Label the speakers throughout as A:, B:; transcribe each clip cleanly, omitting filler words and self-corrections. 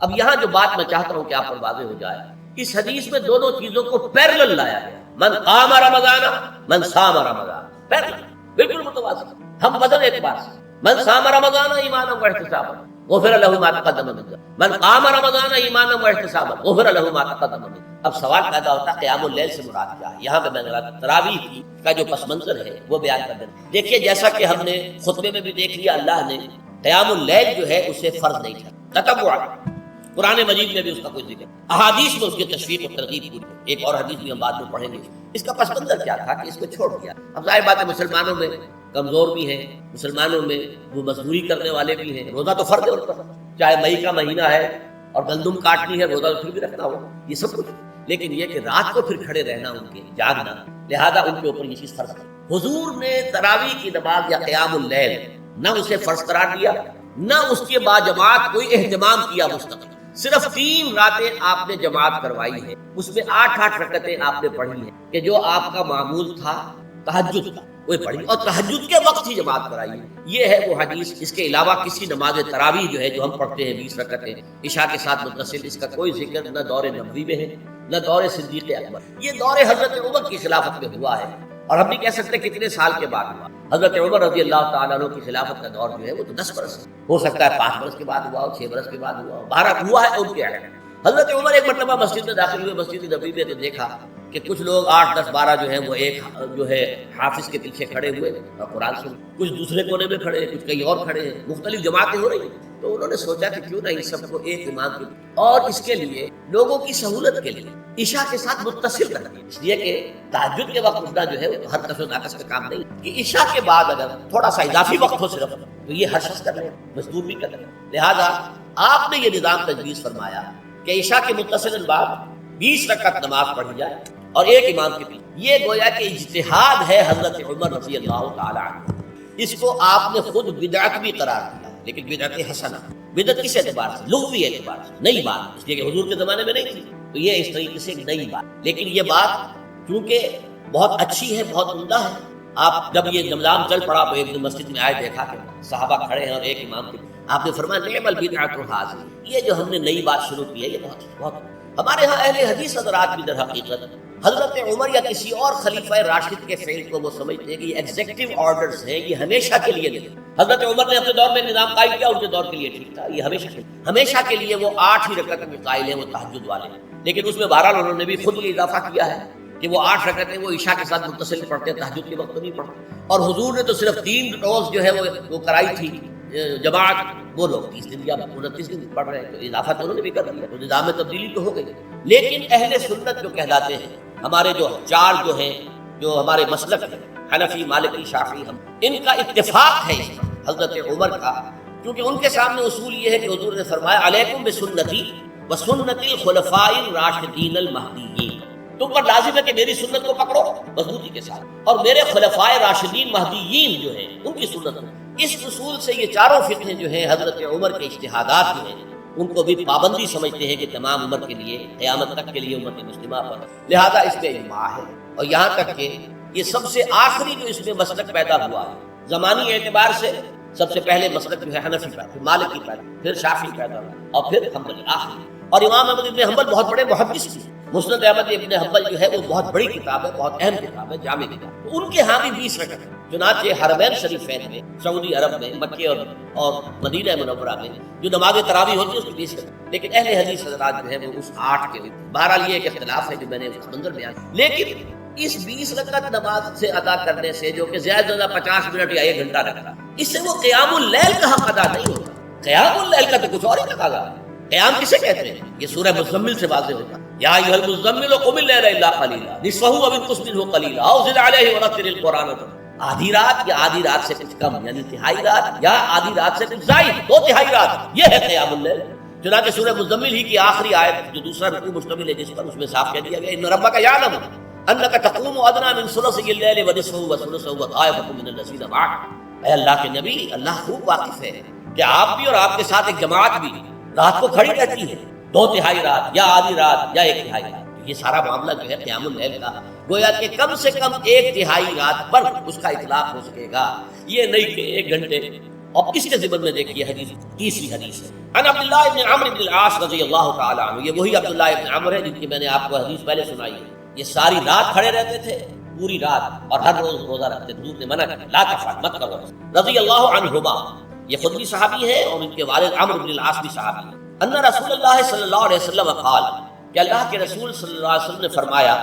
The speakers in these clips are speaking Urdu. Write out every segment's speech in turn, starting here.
A: اب یہاں جو بات میں چاہتا ہوں کہ آپ پر واضح ہو جائے، اس حدیث میں دونوں چیزوں کو پیرلل لایا گیا، من قام رمضان من صام رمضان، پیرلل، بالکل متوازی، ہم وزن اعتبار سے، من صام رمضان ایمانا واحتسابا غفر له ما تقدم من ذنبه، من قام رمضان ایمانا واحتسابا غفر له ما تقدم من ذنبه۔ اب سوال پیدا ہوتا ہے قیام اللیل سے مراد کیا ہے؟ یہاں پہ میں نے تراویح کا جو پس منظر ہے وہ بیان کر دیں۔ دیکھیے جیسا کہ ہم نے خطبے میں بھی دیکھ لیا، اللہ نے قیام اللیل جو ہے اسے فرض نہیں ٹھہرایا، تطوع، قرآن مجید میں بھی اس کا کوئی ذکر، احادیث میں اس کی تشریح و ترغیب پوری ہے۔ ایک اور حدیث بھی ہم بعد میں پڑھیں گے۔ اس کا پس منظر کیا تھا کہ اس کو چھوڑ دیا۔ اب ظاہر بات ہے مسلمانوں میں کمزور بھی ہیں، مسلمانوں میں وہ مزدوری کرنے والے بھی ہیں، روزہ تو فرض ہے ان پر، چاہے مئی کا مہینہ ہے اور گندم کاٹنی ہے، روزہ تو پھر بھی رکھنا ہوگا، یہ سب کچھ، لیکن یہ کہ رات کو پھر کھڑے رہنا ان کے، جاگنا، لہذا ان کے اوپر یہ چیز فرض ہے۔ حضور نے تراویح کی نماز یا قیام اللیل نہ اسے فرض قرار دیا، نہ اس کے بعد جماعت کوئی اہتمام کیا مستقل، صرف 3 راتیں آپ نے جماعت کروائی ہے، اس میں 8 رکعتیں آپ نے پڑھی ہیں کہ جو آپ کا معمول تھا تہجد کا وہ پڑھی، اور تہجد کے وقت ہی جماعت کرائی ہے۔ یہ ہے وہ حدیث۔ اس کے علاوہ کسی نماز تراویح جو ہے جو ہم پڑھتے ہیں 20 رکعتیں عشاء کے ساتھ متصل، اس کا کوئی ذکر نہ دور نبوی میں ہے نہ دور صدیق اکبر، یہ دور حضرت عمر کی خلافت میں ہوا ہے، اور ہم نہیں کہہ سکتے کتنے سال کے بعد ہوا۔ حضرت عمر رضی اللہ تعالیٰ عنہ کی خلافت کا دور جو ہے وہ تو 10 برس ہو سکتا ہے، 5 برس کے بعد ہوا ہو، 6 برس کے بعد ہوا ہو، 12 ہوا ہے ان کے عہد۔ حضرت عمر ایک مرتبہ مسجد میں داخل ہوئے، مسجد نبوی میں، تو دیکھا کہ کچھ لوگ 8 10 12 جو ہیں وہ ایک جو ہے حافظ کے پیچھے کھڑے ہوئے اور قرآن سن، کچھ دوسرے کونے میں کھڑے ہیں، کچھ کہیں اور کھڑے ہیں، مختلف جماعتیں ہو رہی ہیں۔ تو انہوں نے سوچا کہ کیوں نہ ان سب کو ایک امام کے، اور اس کے لیے لوگوں کی سہولت کے لیے عشاء کے ساتھ متصل کر دیا، اس لیے کہ تہجد کے وقت اٹھنا جو ہے وہ ہر کس و ناقص کا کام نہیں، کہ عشاء کے بعد اگر تھوڑا سا اضافی وقت ہو صرف، تو یہ ہر شخص کر لے، مزدور بھی کر لے۔ لہذا آپ نے یہ نظام تجویز فرمایا کہ عشاء کے متصل بعد 20 رکعت نماز پڑھی جائے اور ایک امام کے پیچھے۔ یہ گویا کہ اجتہاد ہے حضرت عمر رضی اللہ تعالی عنہ، اس کو آپ نے خود بدعت بھی قرار دیا، لیکن بدعت حسنہ، بدعت کس اعتبار سے؟ لغوی اعتبار سے، نئی بات، اس لیے کہ حضور کے زمانے میں نہیں تھی، تو یہ اس طریقے سے ایک نئی بات، لیکن یہ بات چونکہ بہت اچھی ہے، بہت عمدہ ہے۔ آپ جب یہ نظام چل پڑا تو ایک دن مسجد میں آئے، دیکھا کہ صحابہ کھڑے ہیں اور ایک امام کے، آپ نے فرمایا نعم البدعۃ ھذہ، یہ جو ہم نے نئی بات شروع کی ہے یہ بہت ہمارے ہاں اہل حدیث حضرات بھی در حقیقت حضرت عمر یا کسی اور خلیفہ راشد کے فعل کو وہ سمجھتے ہیں کہ یہ ایگزیکٹو آرڈرز ہیں، یہ ہمیشہ کے لیے نہیں۔ حضرت عمر نے اپنے دور میں نظام قائم کیا، ان کے دور کے لیے ٹھیک تھا، یہ ہمیشہ کے لیے وہ 8 ہی رکعت میں قائل ہیں، وہ تہجد والے ہیں، لیکن اس میں بہرحال انہوں نے بھی خود یہ اضافہ کیا ہے کہ وہ 8 رکعتیں وہ عشاء کے ساتھ متصل پڑھتے ہیں، تہجد کے وقت نہیں پڑھتے، اور حضور نے تو صرف 3 روز جو ہے وہ کرائی تھی جماعت، وہ لوگ 30 دن یا 29 دن پڑھ رہے ہیں، تو اضافہ تو انہوں نے بھی کر دیا، تو نظام میں تبدیلی تو ہو گئی۔ لیکن اہل سنت جو کہلاتے ہیں، ہمارے جو 4 جو ہیں، جو ہمارے مسلک ہیں، حنفی، مالکی، شافعی، ہم ان کا اتفاق ہے حضرت عمر کا، کیونکہ ان کے سامنے اصول یہ ہے کہ حضور نے فرمایا علیکم بسنتی وسنت الخلفاء الراشدین المہدیین، تم پر لازم ہے کہ میری سنت کو پکڑو مضبوطی کے ساتھ، اور میرے خلفائے راشدین مہدیین جو ہیں ان کی سنت۔ اس اصول سے یہ 4 فقہ جو ہیں حضرت عمر کے اجتہادات جو ہیں ان کو بھی پابندی سمجھتے ہیں کہ تمام امت کے لیے، قیامت تک کے لیے امت مسلمہ پر، لہذا اس میں اجماع ہے۔ اور یہاں تک کہ یہ سب سے آخری جو اس میں مسلک پیدا ہوا ہے زمانی اعتبار سے، سب سے پہلے مسلک جو ہے حنفی پیدا، پھر مالکی پیدا، پھر شافعی پیدا ہوا، اور پھر حنبلی آخری۔ اور امام احمد ابن حنبل بہت بڑے محدث تھے، مسند احمد ابن حنبل جو ہے وہ بہت بڑی کتاب ہے، بہت اہم کتاب ہے، جامع کتاب، تو ان کے ہاں بھی 20 رکعت، چنانچہ حرمین شریفین میں، سعودی عرب میں، مکے اور مدینہ منورہ میں جو نماز تراویح ہوتی ہے اس کی 20 رکعت، لیکن اہل حدیث حضرات جو ہے وہ اس 8 کے بھی، بہرحال یہ ایک اختلاف ہے جو میں نے منظر بیان، لیکن اس 20 رکعت نماز سے ادا کرنے سے، جو کہ زیادہ سے زیادہ 50 منٹ یا 1 گھنٹہ رکھتا، اس سے وہ قیام اللیل کا حق ادا نہیں ہوتا۔ قیام اللیل کا تو کچھ اور ہی تقاضا ہے۔ قیام کسے کہتے ہیں؟ یہ سورہ مزمل سے واضح ہوتا ہے، یا ایھا المزمل قم اللیل الا قلیلا نصفہ او انقص منہ قلیلا او زد علیہ ورتل القرآن۔ آدھی رات یا آدھی رات سے کچھ کم، یعنی تہائی رات یا آدھی رات سے کچھ زائد، 2/3 رات، یہ ہے قیام اللیل۔ چنانچہ سورہ مزمل ہی کی آخری آیت جو دوسرا رکوع مشتمل ہے جس پر، اس میں صاف کہہ دیا گیا ان ربک یعلم انک تقوم ادنی من ثلثی اللیل ونصفہ وثلثہ وطائفۃ من الذین معک۔ اے اللہ کے نبی، اللہ خوب واقف ہے کہ آپ بھی اور آپ کے ساتھ ایک جماعت بھی رات کو کھڑی رہتی ہے، 2/3 رات یا آدھی رات یا 1/3 رات۔ یہ سارا معاملہ جو ہے قیام اللیل کا، گویا کہ کم سے کم 1/3 رات پر اس کا اطلاق ہو سکے گا، یہ نہیں کہ 1 گھنٹے اور اس کے ضمن میں دیکھیے حدیث، تیسری حدیث ہے عن عبداللہ ابن عمرو بن العاص رضی اللہ تعالی عنہ، یہ وہی عبداللہ ابن عمرو ہے جن کی میں نے آپ کو حدیث پہلے سنائی ہے. یہ ساری رات کھڑے رہتے تھے، پوری رات، اور ہر روز روزہ رکھتے تھے. حضور نے منع کیا، لا تفعل، مت کرو. رضی اللہ عنہما، یہ خود بھی صحابی ہے اور ان کے والد عمرو بن العاص بھی صحابی ہے. ان رسول اللہ صلی اللہ علیہ وسلم قال، کہ اللہ کے رسول صلی اللہ علیہ وسلم نے فرمایا،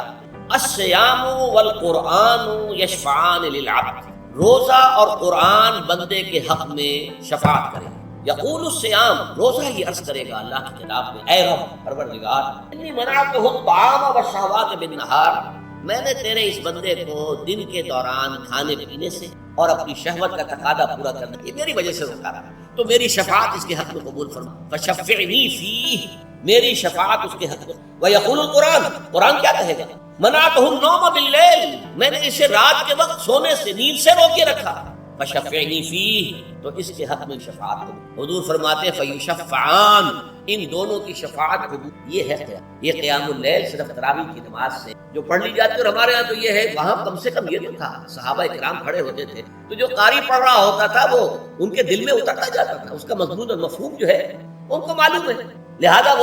A: الصیام والقرآن یشفعان للعبد، روزہ اور قرآن بندے کے حق میں شفاعت کرے. یقول الصیام، روزہ ہی عرض کرے گا اللہ کی خطاب میں، اے رب پروردگار، انی منعتہ الطعام والشہوات بالنہار، میں نے تیرے اس بندے کو دن کے دوران کھانے پینے سے اور اپنی شہوت کا تقاضا پورا کرنے کی میری وجہ سے روکا رہا، تو میری شفاعت اس کے حق میں قبول فرما. فشفعنی فیہ، میری شفاعت اس کے حق میں. ویقول القرآن، قرآن کیا کہے گا؟ منعتہ النوم باللیل، میں نے اسے رات کے وقت سونے سے، نیند سے روکے رکھا. فشفعنی فیہ، تو اس کے حق میں شفاعت ہو. حضور فرماتے ہیں فیشفعان، ان دونوں کی شفاعت قبول. یہ ہے یہ قیام اللیل صرف تراویح کی نماز سے جو پڑھ لی جاتی ہے. اور ہمارے ہاں تو یہ ہے، وہاں کم سے کم یہ تو تھا، صحابہ کرام کھڑے ہوتے تھے تو جو قاری پڑھ رہا ہوتا تھا وہ ان کے دل میں اترتا جاتا تھا، اس کا مضمون اور مفہوم جو ہے ان کو معلوم ہے، لہذا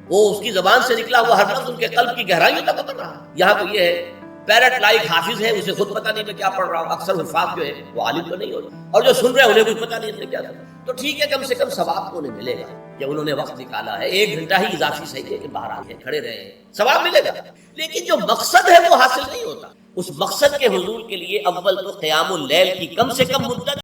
A: وہ اس کی زبان سے نکلا وہ ہر لفظ ان کے قلب کی گہرائیوں تک اتر رہا. یہاں تو یہ ہے پیرٹ لائک حافظ ہے، اسے خود پتہ نہیں میں کیا پڑھ رہا ہوں. اکثر حفاظ جو ہے وہ عالم تو نہیں ہوتے، اور جو سن رہے ہیں انہیں کچھ پتہ نہیں کیا تھا. تو ٹھیک ہے، کم سے کم ثواب تو انہیں ملے گا کہ انہوں نے وقت نکالا ہے. 1 گھنٹہ ہی اضافی صحیح ہے کہ باہر آ کے کھڑے رہے ہیں، ثواب ملے گا. لیکن جو مقصد ہے وہ حاصل نہیں ہوتا. اس مقصد کے حصول کے لیے اول تو قیام اللیل کی کم سے کم مدت